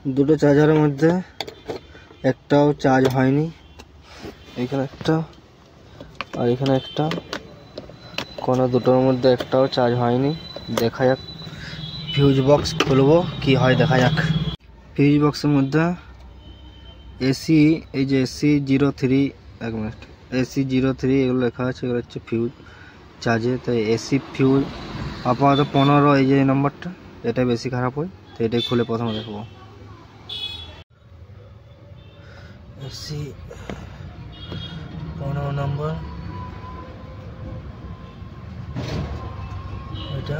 দুটো চার্জারের মধ্যে একটাও চার্জ হয়নি। এখানে একটা আর এখানে একটা, কোনো দুটোর মধ্যে একটাও চার্জ হয়নি। দেখা যাক, ফিউজ বক্স খুলবো কি হয় দেখা যাক। ফিউজ বক্সের মধ্যে এসি, এই যে AC03, এক মিনিট, AC03 এগুলো লেখা আছে, এগুলো হচ্ছে ফিউজ চার্জে। তাই এসি ফিউজ আপাতত 15, এই যে নম্বরটা, এটা বেশি খারাপ হয়, তো এটাই খুলে প্রথমে দেখবো। এসি 15 নম্বর, এটা